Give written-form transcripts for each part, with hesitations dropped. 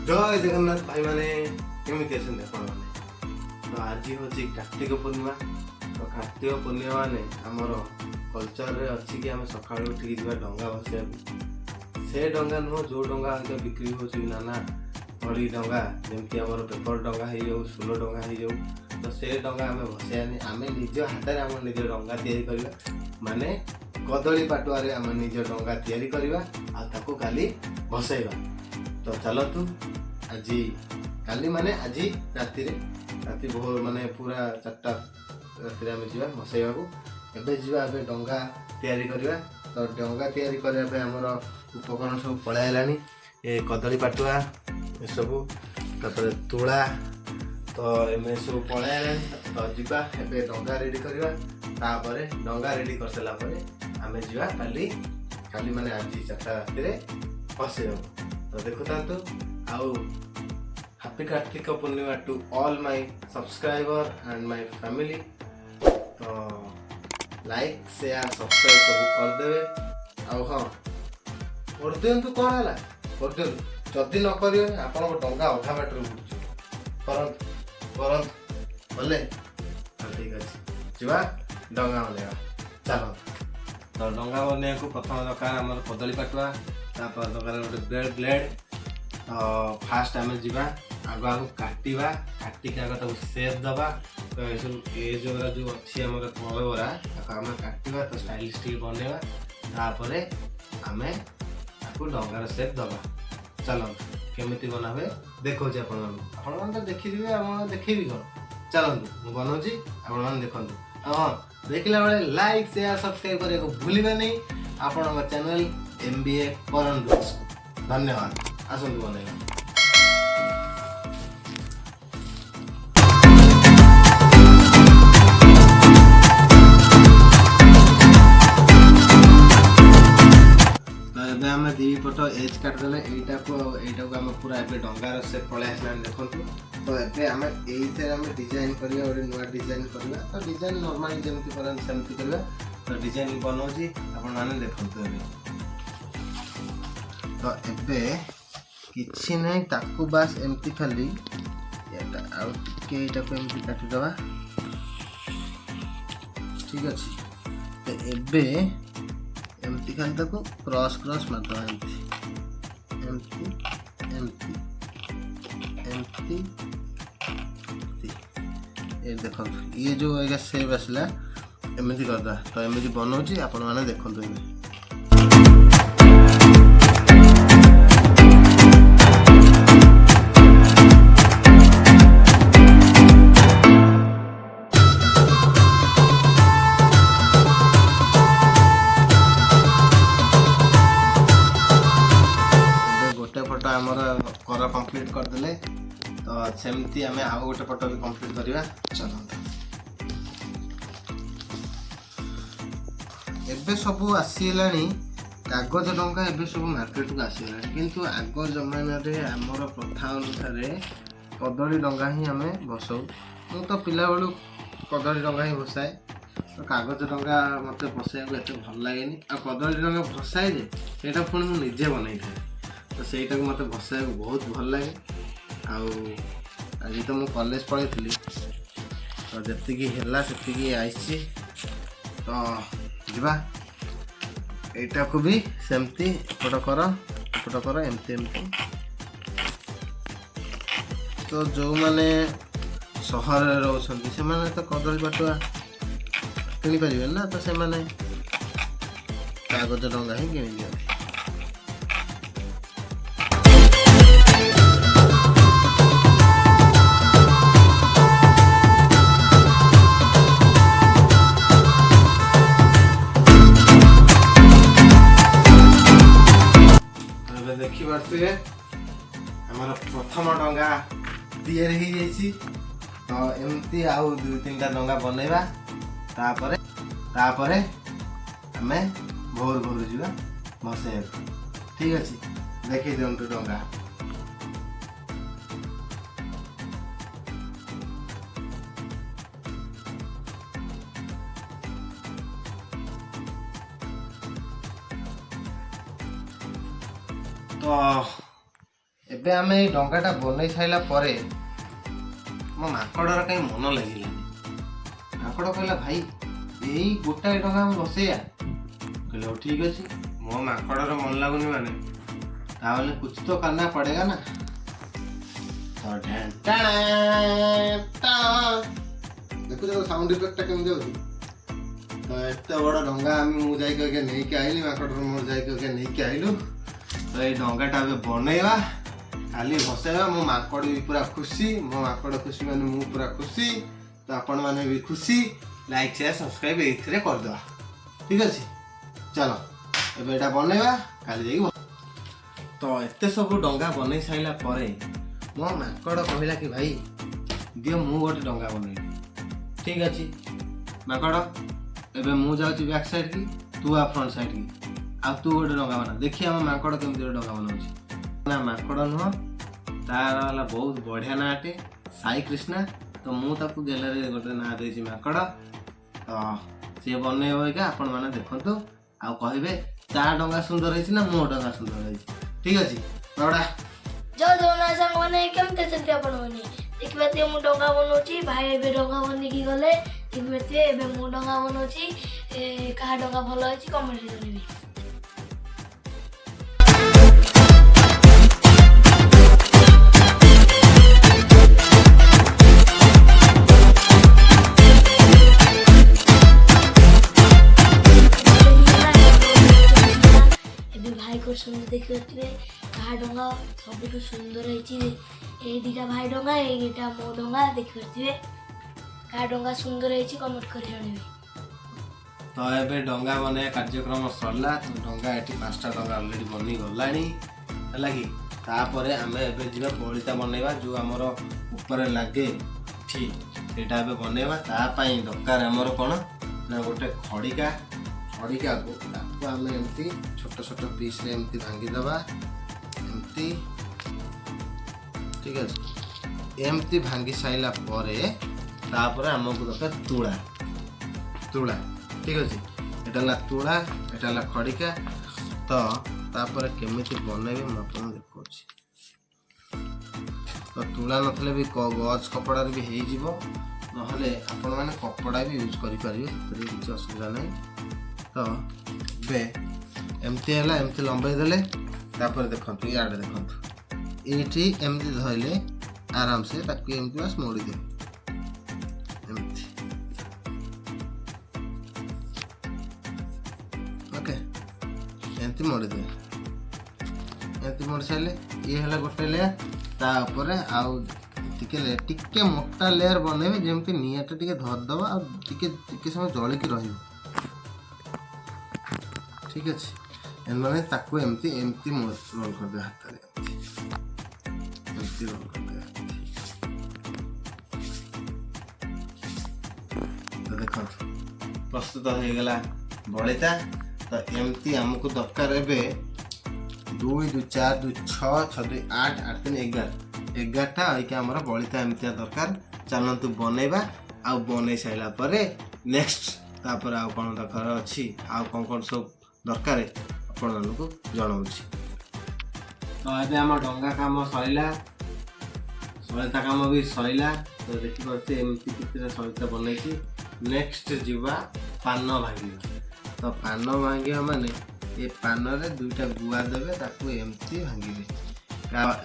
जय जगन्नाथ भाई माने केमिति अछन आपण माने। तो आज हूँ कार्तिक पूर्णिमा। तो कार्तिक पूर्णिमा माने आमर कल्चर रे अच्छी कि आम सका उठिक जा डंगा भसा से डंगा नुह जो डंगा बिक्री हो नाना बड़ी डंगा जमी आम पेपर डंगा हो जाऊ सोल डंगा हो जाऊ। तो से डंगा आम भसानी आम निज हाथ में आम निज डंगा तैयारी माने कदली पाटुआ आम निज डंगा तैयारी करवा आकु काली भसैबा। तो चलतु आज काली माने आज राति भोर माने पूरा 4टा राति आम जा भसैबा को एबे जीवा एबे डंगा तैयारी करवा। तो डंगा तैयारी करने आमर उपकरण सब पलाइलानी ए कदली पाटुआ ए सबू तापर तुला तो एमे सब पलाइलानी। तो जीवा एबे डंगा रेडी करवा तापरे डंगा रेडी कर सला परे आमे जीवा काली काली माने आज 4टा राति रे भसैबा। तो देखुता आउ happy Kartik Purnima to all my subscriber and my family. तो लाइक शेयर सब्सक्राइब सब कर देवे आउ हाँ कर दियंतु कौन है कर दियंतु जदि न करियो आपन को डंगा अधा बाटर करंत करंत बोले ठीक अछि जीवा डंगा बनेगा चलो। तो डंगा बने को प्रथम दरकार हमर कदली पाटुआ तापर दरकार गोटे ब्लेड फास्ट आम जा आग आग काटिबा काटिक आग तक सेप दबा। तो ये जो अच्छी आम कलगरा आम काटिबा तो स्टाइलिश टी बनवा तापर आम आपको डंगार सेप दबा। चलो केमिति बना हुए देखो आपण तो देखिए आम देखेबी कौन चलतु मुझे बनाऊँगी आपण देखु। हाँ देखला बेले लाइक शेयर सब्सक्राइब करने को भूलिबे नहीं आपण चैनल MBA करन ब्लॉग्स को। धन्यवाद आसतु बनेगा। तो आम दी पट एज काटिदेले एटा को आम पूरा एबे डंगार से पळे आसला देखु। तो एबे आम एइथे आम डिजाइन करिया और नुआ डिजाइन करबा। तो डिजाइन नॉर्मली जेमति करन सेमति करबा। तो डिजाइन बनौजी आपण माने देखंतु एबे। तो एबे किछि नै ताकू बास एमती खाली एटा आउ के एटा को एमती काटि दबा ठीक अछि। तो एबे एमती खाली ताकू क्रॉस क्रॉस मार दबा एमती एमती एमती एमती ए देखो ये जो एगा सेव असला एमती करदा। तो एमती बनौची आपण माने देखंतु एबे। फोटो आमर कर कंप्लीट करदेले। तो सेमती आम आउ गोटे फोटो भी कंप्लीट करवा। चलो एबे सब आसीलानी कागज डंगा एबे सब मार्केट को आसीलानी किंतु आग जमाना रे आमर प्रथा अनुसार कदली डंगा ही आम भसाऊ। मु तो पिला बेलू कदली डंगा ही भसाए। तो कागज डंगा मत भसाइक एत भल लगे आ कदली डंगा भसाए जे सेटा पुणी मु निजे बनई था। तो सहीटा को मत भसाइक बहुत भल लगे। आज तो मु कॉलेज पढ़ी तो जी है आईसी। तो जीवा एटा को भी सेमती एपट कर एमती एमती। तो जो माने सहर रोचंती से माने तो कदली पाटुआ किनी परिबे ना। तो से माने कागज डंगा ही किनी दियो। देखिए आमर प्रथम डंगा तैयारी हो जाइए। तो एमती आउ 2-3टा डंगा बनैबा तापरे आमे भोर भोर जीवा भसै ठीक अच्छे। देखी दिंतु डंगा तो ଏବେ ଆମେ ଏଇ ଡଙ୍ଗାଟା ବନେଇ ସାରିଲା ପରେ ମୋ ମାଙ୍କଡ଼ର କାହିଁ ମନ ଲାଗିଲାନି। ମାଙ୍କଡ଼ କହିଲା ଭାଇ ଏଇ ଗୋଟାଏ ଡଙ୍ଗା ଆମେ ବସେଇବା। କହିଲେ ହଉ ଠିକ୍ ଅଛି। ମୋ ମାଙ୍କଡ଼ର ମନ ଲାଗୁନି ମାନେ ତାହେଲେ କୁछ ତ करना पड़ेगा ना। ଦେଖୁଛ ସାଉଣ୍ଡ ଇଫେକ୍ଟଟା କେମିତି ଯାଉଛି। ତ ଏତେ ବଡ଼ ଡଙ୍ଗା ମୁଁ ଯାଇକି ନେଇକି ଆଇଲି, ମାଙ୍କଡ଼ର ମୋର ଯାଇକି ନେଇକି ଆଇଲୁ। ତ ଏଇ ଡଙ୍ଗାଟା ଏବେ ବନେଇବା, କାଲି ଭସେଇବା। ମୋ ମାଙ୍କଡ଼ ବି ପୁରା ଖୁସି, ମୋ ମାଙ୍କଡ଼ ଖୁସି ମାନେ ମୁଁ ପୁରା ଖୁସି। ତ ଆପଣମାନେ ବି ଖୁସି। ଲାଇକ୍ ସେୟାର ସବସ୍କ୍ରାଇବ୍ ଏଇଥିରେ କରିଦେବା। ଠିକ୍ ଅଛି, ଚାଲ ଏବେ ଏଇଟା ବନେଇବା, କାଲି ଯାଇକି। ତ ଏତେ ସବୁ ଡଙ୍ଗା ବନେଇ ସାରିଲା ପରେ ମୋ ମାଙ୍କଡ଼ କହିଲା କି ଭାଇ ଦିଅ ମୁଁ ଗୋଟେ ଡଙ୍ଗା ବନେଇବି। ଠିକ୍ ଅଛି ମାଙ୍କଡ଼, ଏବେ ମୁଁ ଯାଉଛି ବ୍ୟାକ୍ ସାଇଡ୍ କି, ତୁ ଆ ଫ୍ରଣ୍ଟ ସାଇଡ୍ କି, ଆଉ ତୁ ଗୋଟେ ଡଙ୍ଗା ବନା। ଦେଖି ଆମ ମାଙ୍କଡ଼ କେମିତି ଗୋଟେ ଡଙ୍ଗା ବନାଉଛି। ନା ମାଙ୍କଡ଼ ନୁହଁ, ତାର ହେଲା ବହୁତ ବଢ଼ିଆ ନାଁଟେ ସାଇ କ୍ରିଷ୍ଣା। ତ ମୁଁ ତାକୁ ଗେଲରେ ଗୋଟେ ନାଁ ଦେଇଛି ମାଙ୍କଡ଼। ତ ସିଏ ବନେଇବ ଏଇକା, ଆପଣମାନେ ଦେଖନ୍ତୁ ଆଉ କହିବେ ତା ଡଙ୍ଗା ସୁନ୍ଦର ହେଇଛି ନା ମୋ ଡଙ୍ଗା ସୁନ୍ଦର ହେଇଛି। ଠିକ୍ ଅଛି ବାବଡ଼ା। ଜୟ ଜଗନ୍ନାଥ ସାଙ୍ଗମାନେ, କେମିତି ଅଛନ୍ତି ଆପଣମାନେ? ଦେଖିପାରୁଥିବେ ମୁଁ ଡଙ୍ଗା ବନଉଛି, ଭାଇ ଏବେ ଡଙ୍ଗା ବନେଇକି ଗଲେ। ଦେଖିପାରୁଥିବେ ଏବେ ମୁଁ ଡଙ୍ଗା ବନଉଛି। କାହା ଡଙ୍ଗା ଭଲ ହେଇଛି କମେଣ୍ଟରେ ଜଣେଇବେ। ଏବେ ଭାଇ କୋଉ ସୁନ୍ଦର ଦେଖିପାରୁଥିବେ, କାହା ଡଙ୍ଗା ସବୁଠୁ ସୁନ୍ଦର ହେଇଛି। ଏଇ ଦିଟା ଭାଇ ଡଙ୍ଗା, ଏଇଟା ମୋ ଡଙ୍ଗା। ଦେଖିପାରୁଥିବେ କାହା ଡଙ୍ଗା ସୁନ୍ଦର ହେଇଛି କମେଣ୍ଟ କରି ଜଣେଇବେ। ତ ଏବେ ଡଙ୍ଗା ବନେଇବା କାର୍ଯ୍ୟକ୍ରମ ସରିଲା। ତ ଡଙ୍ଗା ଏଠି 5ଟା ଡଙ୍ଗା ଅଲରେଡ଼ି ବନି ଗଲାଣି ହେଲା କି। ତାପରେ ଆମେ ଏବେ ଯିବା ବଳିତା ବନେଇବା, ଯେଉଁ ଆମର ଉପରେ ଲାଗେ ଠିକ୍ ସେଇଟା ଏବେ ବନେଇବା। ତା ପାଇଁ ଦରକାର ଆମର କ'ଣ ନା ଗୋଟେ ଖଡ଼ିକା। ଖଡ଼ିକାକୁ ତାକୁ ଆମେ ଏମିତି ଛୋଟ ଛୋଟ ପିସ୍ରେ ଏମିତି ଭାଙ୍ଗିଦେବା, ଏମିତି। ଠିକ୍ ଅଛି, ଏମିତି ଭାଙ୍ଗି ସାରିଲା ପରେ ତାପରେ ଆମକୁ ଦରକାର ତୁଳା। ତୁଳା ଠିକ୍ ଅଛି, ଏଇଟା ହେଲା ତୁଳା, ଏଇଟା ହେଲା ଖଡ଼ିକା। ତ ତାପରେ କେମିତି ବନେଇବେ ମୁଁ ଆପଣଙ୍କୁ ଦେଖାଉଛି। ତ ତୁଳା ନଥିଲେ ବି ଗଜ କପଡ଼ାରେ ବି ହେଇଯିବ, ନହେଲେ ଆପଣମାନେ କପଡ଼ା ବି ୟୁଜ୍ କରିପାରିବେ, ସେଥିରେ କିଛି ଅସୁବିଧା ନାହିଁ। ତ ଏବେ ଏମିତି ହେଲା, ଏମିତି ଲମ୍ବେଇ ଦେଲେ। ତାପରେ ଦେଖନ୍ତୁ ଇଆଡ଼େ ଦେଖନ୍ତୁ, ଏଇଠି ଏମିତି ଧରିଲେ ଆରାମସେ ତାକୁ ଏମିତି ବାସ୍ ମୋଡ଼ିଦେବେ ଏମିତି। ଓକେ, ଏମିତି ମୋଡ଼ିଦେବେ। ଏମିତି ମୋଡ଼ି ସାରିଲେ ଇଏ ହେଲା ଗୋଟେ ଲେୟାର। ତା ଉପରେ ଆଉ ଟିକେ ମୋଟା ଲେୟାର ବନେଇବେ, ଯେମିତି ନିଆଁଟା ଟିକେ ଧରିଦେବ ଆଉ ଟିକେ ସମୟ ଜଳିକି ରହିବ। ଠିକ୍ ଅଛି, ମାନେ ତାକୁ ଏମିତି ରୋଲ୍ କରିଦେବେ ହାତରେ, ଏମିତି ରୋଲ୍ କରିଦେବେ। ତ ଦେଖନ୍ତୁ ପ୍ରସ୍ତୁତ ହେଇଗଲା ବଳିତା। ତ ଏମିତି ଆମକୁ ଦରକାର ଏବେ 2 2 4 2 6 6 2 8 8 3 11 11ଟା ଏଇକା ଆମର ବଳିତା ଏମିତିଆ ଦରକାର। ଚାଲନ୍ତୁ ବନେଇବା। ଆଉ ବନେଇ ସାରିଲା ପରେ ନେକ୍ସଟ ତାପରେ ଆଉ କ'ଣ ଦରକାର ଅଛି, ଆଉ କ'ଣ ସବୁ ଦରକାର ଆପଣମାନଙ୍କୁ ଜଣାଉଛି। ତ ଏବେ ଆମ ଡଙ୍ଗା କାମ ସରିଲା, ସଳିତା କାମ ବି ସରିଲା। ତ ଦେଖିପାରୁଛି ଏମିତି କେତେଟା ସଳିତା ବନେଇଛି। ନେକ୍ସଟ ଯିବା ପାନ ଭାଙ୍ଗିବା। ତ ପାନ ଭାଙ୍ଗିବା ମାନେ ଏ ପାନରେ 2ଟା ଗୁଆ ଦେବେ, ତାକୁ ଏମିତି ଭାଙ୍ଗିବେ।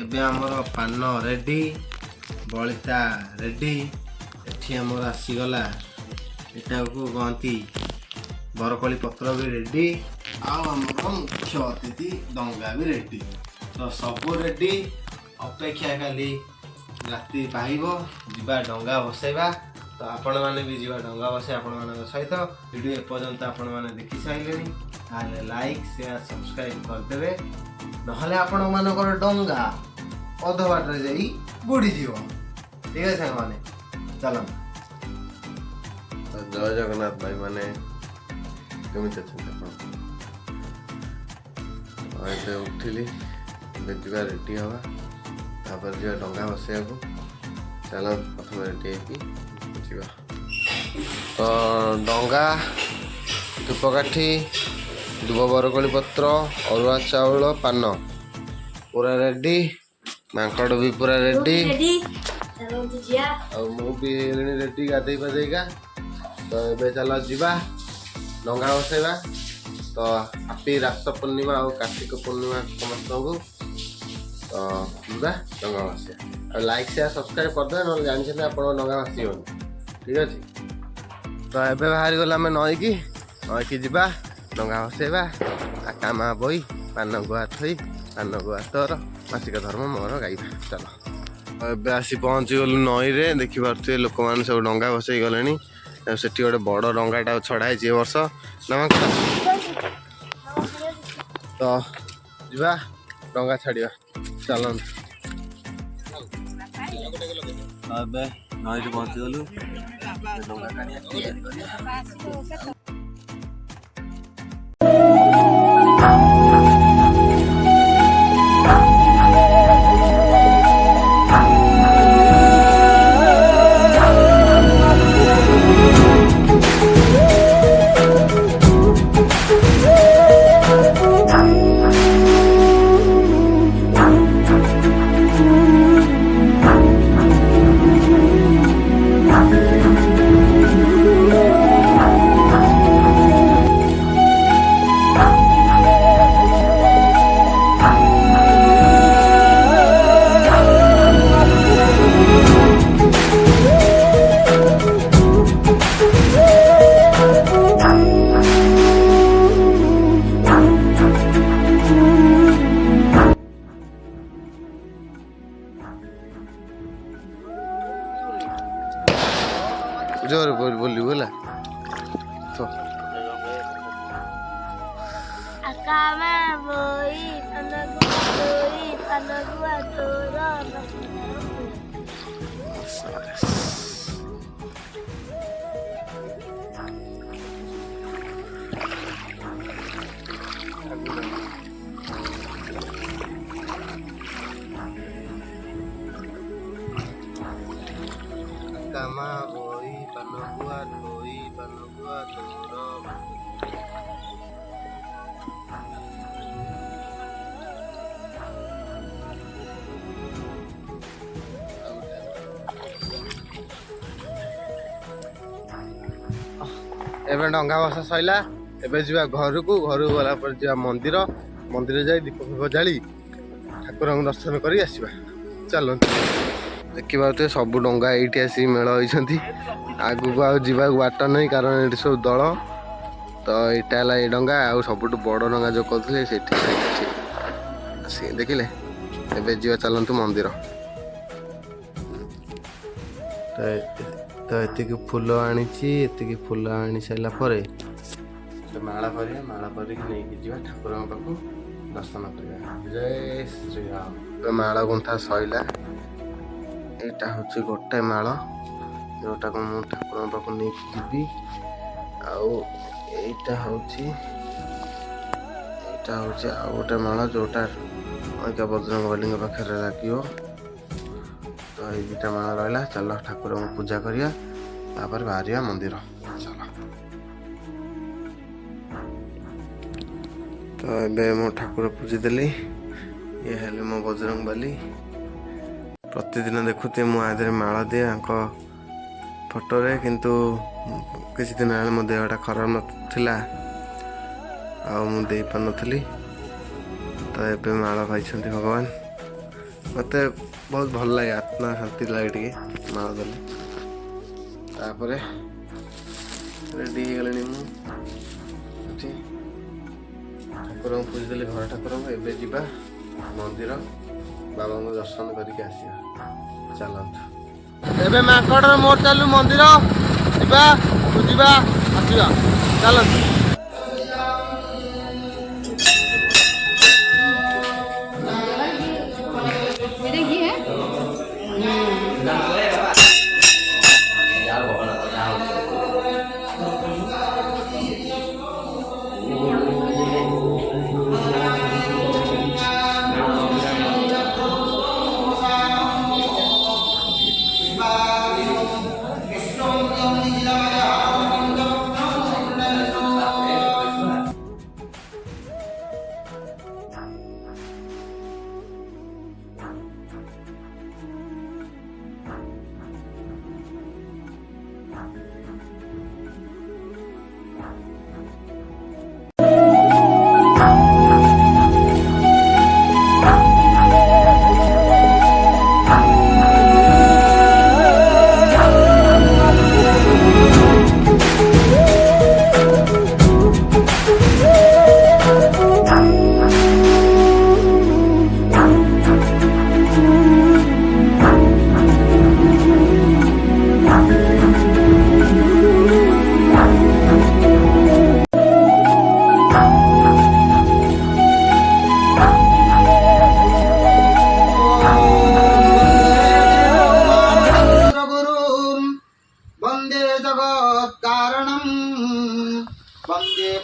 ଏବେ ଆମର ପାନ ରେଡ଼ି, ବଳିତା ରେଡ଼ି। ଏଠି ଆମର ଆସିଗଲା, ଏଟାକୁ କହନ୍ତି ବରକୋଳି ପତ୍ର ବି ରେଡ଼ି, ଆଉ ଆମର ମୁଖ୍ୟ ଅତିଥି ଡଙ୍ଗା ବି ରେଡ଼ି। ତ ସବୁ ରେଡ଼ି, ଅପେକ୍ଷା ଖାଲି ରାତି ପାଇବ, ଯିବା ଡଙ୍ଗା ବସେଇବା। ତ ଆପଣମାନେ ବି ଯିବା ଡଙ୍ଗା ବସେଇ ଆପଣମାନଙ୍କ ସହିତ। ଭିଡ଼ିଓ ଏପର୍ଯ୍ୟନ୍ତ ଆପଣମାନେ ଦେଖି ସାରିଲେଣି, ତାହେଲେ ଲାଇକ୍ ସେୟାର ସବସ୍କ୍ରାଇବ୍ କରିଦେବେ, ନହେଲେ ଆପଣମାନଙ୍କର ଡଙ୍ଗା ଅଧ ବାଟରେ ଯାଇ ବୁଡ଼ିଯିବ। ଠିକ୍ ଅଛି ସାଙ୍ଗମାନେ, ଚାଲନ୍ତୁ। ଜୟ ଜଗନ୍ନାଥ ଭାଇମାନେ, କେମିତି ଅଛନ୍ତି ଆପଣ? ଏବେ ଉଠିଲି, ଏବେ ଯିବା ରେଡ଼ି ହେବା, ତାପରେ ଯିବା ଡଙ୍ଗା ବସେଇବାକୁ। ଚାଲ ପ୍ରଥମେ ରେଡ଼ି ହେଇକି ଯିବା। ତ ଡଙ୍ଗା, ଧୂପକାଠି, ଦୁବ ବରକୋଳି ପତ୍ର, ଅରୁଆ ଚାଉଳ, ପାନ ପୁରା ରେଡ଼ି। ମାଙ୍କଡ଼ ବି ପୁରା ରେଡି ରେଡି ଚାଲନ୍ତୁ ଯିବା। ଆଉ ମୁଁ ବି ହେଲିଣି ରେଡି ଗାଧେଇ ପାଧେଇକା। ତ ଏବେ ଚାଲ ଯିବା ଡଙ୍ଗା ଭସେଇବା। ତ ହାପି ରାସ ପୂର୍ଣ୍ଣିମା ଆଉ କାର୍ତ୍ତିକ ପୂର୍ଣ୍ଣିମା ସମସ୍ତଙ୍କୁ। ତ ଯିବା ଡଙ୍ଗା ଭସେଇବା। ଆଉ ଲାଇକ୍ ସେୟାର ସବସ୍କ୍ରାଇବ୍ କରିଦେବେ, ନହେଲେ ଜାଣିଛନ୍ତି ଆପଣଙ୍କ ଡଙ୍ଗା ଭାସିବନି। ଠିକ୍ ଅଛି। ତ ଏବେ ବାହାରିଗଲା ଆମେ ନଈକି ଯିବା ଡଙ୍ଗା ଭସେଇବା। ଆକା ମା ବହି ପାନ ଗୁଆ ଥୋଇ ପାନ ଗୁଆ ତୋର ମାସିକ ଧର୍ମ ମୋର ଗାଇବା। ଚାଲ ଏବେ ଆସି ପହଞ୍ଚିଗଲୁ ନଈରେ। ଦେଖିପାରୁଥିବେ ଲୋକମାନେ ସବୁ ଡଙ୍ଗା ଭସେଇ ଗଲେଣି। ସେଠି ଗୋଟେ ବଡ଼ ଡଙ୍ଗାଟା ଛଡ଼ା ହେଇଛି ଏ ବର୍ଷ ନା ମାଙ୍କଡ଼। ତ ଯିବା ଡଙ୍ଗା ଛାଡ଼ିବା ଚାଲନ୍ତୁ। ଏବେ ନଈରେ ପହଞ୍ଚିଗଲୁ। ଡଙ୍ଗା କାଢ଼ିବା ତିଆରି କରିବା। जोर बोली बोला तो आका में बोई पनगुआ तोरा कामा बोई पनगुआ धोई पनगुआ तोरो। ଏବେ ଡଙ୍ଗା ଭସା ସଇଲା। ଏବେ ଯିବା ଘରକୁ ଗଲା ପରେ ଯିବା ମନ୍ଦିର ଯାଇ ଦୀପ ଫିପ ଜାଳି ଠାକୁରଙ୍କୁ ଦର୍ଶନ କରି ଆସିବା। ଚାଲନ୍ତୁ। ଦେଖିପାରୁଥିବେ ସବୁ ଡଙ୍ଗା ଏଇଠି ଆସିକି ମେଳ ହେଇଛନ୍ତି। ଆଗକୁ ଆଉ ଯିବାକୁ ବାଟ ନାହିଁ, କାରଣ ଏଠି ସବୁ ଦଳ। ତ ଏଇଟା ହେଲା ଏଇ ଡଙ୍ଗା। ଆଉ ସବୁଠୁ ବଡ଼ ଡଙ୍ଗା ଯୋଉ କହୁଥିଲେ ସେଠି ଆସିକି ଦେଖିଲେ। ଏବେ ଯିବା ଚାଲନ୍ତୁ ମନ୍ଦିର। ତ ଏତିକି ଫୁଲ ଆଣିଛି। ଏତିକି ଫୁଲ ଆଣି ସାରିଲା ପରେ ମାଳା କରିବା। ମାଳା କରିକି ନେଇକି ଯିବା ଠାକୁରଙ୍କ ପାଖକୁ ଦର୍ଶନ କରିବା। ଜୟ ଶ୍ରୀରାମ। ମାଳ ଗୁନ୍ଥା ସଇଲା। ଏଇଟା ହେଉଛି ଗୋଟେ ମାଳ ଯେଉଁଟାକୁ ମୁଁ ଠାକୁରଙ୍କ ପାଖକୁ ନେଇକି ଯିବି। ଆଉ ଏଇଟା ହେଉଛି ଆଉ ଗୋଟେ ମାଳ ଯେଉଁଟା ଅଇକା ବଜରଙ୍ଗବଲୀଙ୍କ ପାଖରେ ଲାଗିବ। ତ ଏଇ ଦୁଇଟା ମାଳ ରହିଲା। ଚାଲ ଠାକୁରଙ୍କୁ ପୂଜା କରିବା, ତାପରେ ବାହାରିବା ମନ୍ଦିର। ଚାଲ। ତ ଏବେ ମୁଁ ଠାକୁର ପୂଜିଦେଲି। ଇଏ ହେଲେ ମୋ ବଜରଙ୍ଗବାଲି। ପ୍ରତିଦିନ ଦେଖୁଥିବେ ମୁଁ ଆଦେହରେ ମାଳ ଦିଏ ଆଙ୍କ ଫଟୋରେ, କିନ୍ତୁ କିଛି ଦିନ ହେଲେ ମୋ ଦେହଟା ଖରାପ ନଥିଲା ଆଉ ମୁଁ ଦେଇପାରୁନଥିଲି। ତ ଏବେ ମାଳ ପାଇଛନ୍ତି ଭଗବାନ। ମୋତେ ବହୁତ ଭଲ ଲାଗେ, ଆତ୍ମା ଶାନ୍ତି ଲାଗେ ଟିକେ ମାଳ ଦେଲେ। ତାପରେ ରେଡ଼ି ହେଇଗଲିଣି ମୁଁ ଏଠି ଠାକୁରଙ୍କୁ ପୂଜିଦେଲି, ଘର ଠାକୁରଙ୍କୁ। ଏବେ ଯିବା ମନ୍ଦିର, ବାବାଙ୍କୁ ଦର୍ଶନ କରିକି ଆସିବା। ଚାଲନ୍ତୁ। ଏବେ ମାଙ୍କଡ଼ର ମୋଟ ଚାଲୁ ମନ୍ଦିର ଯିବା, ବୁଝିବା, ଆସିବା। ଚାଲନ୍ତୁ।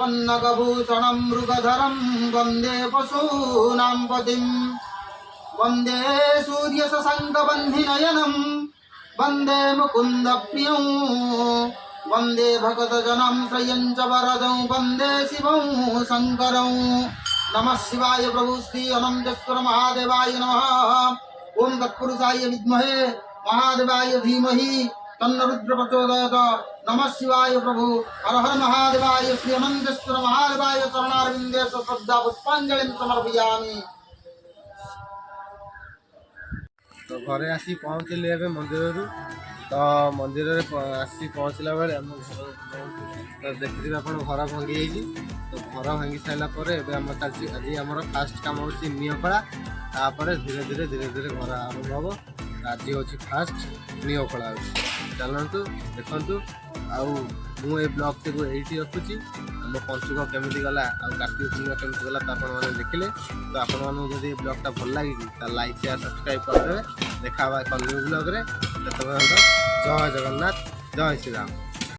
पन्नगभूषणं मृगधरं वन्दे पशूनां पतिं वन्दे सूर्यशशाङ्कबन्धिनयनं वन्दे मुकुन्दप्रियं वन्दे भक्तजनं श्रयं च वरदं वन्दे शिवं शङ्करं नमः शिवाय प्रभु श्री अनन्तेश्वर महादेवाय नमः ओम तत्पुरुषाय विद्महे महादेवाय धीमहि तन्नो रुद्र प्रचोदयात् नमः शिवाय प्रभु हर हर महादेवाय श्री अनन्तेश्वर महादेवाय चरणारविन्दे श्रद्धा पुष्पाञ्जलिं समर्पयामि। तो घरे आसी पहुँचली एवं मंदिर तो मंदिर आसी पहुँचला बेले आम तो देखिए आप घर भांगी तो घर भांगी सारापर एम चलती आज आम फास्ट कम हो नियोखला तापर धीरे धीरे धीरे धीरे घर आरंभ हम आज हूँ फास्ट नियोखला चलतु देखु आउ ब्लॉग टी ये रखुची आम पंचुक केमी गला कार्तिक पूर्णिमा केमी गला तो आपने देखिले तो आपड़ी ब्लॉगटा भल लगी लाइक शेयर सब्सक्राइब करदे देखा एक न्यू ब्लॉग रे जय जगन्नाथ जय श्री राम।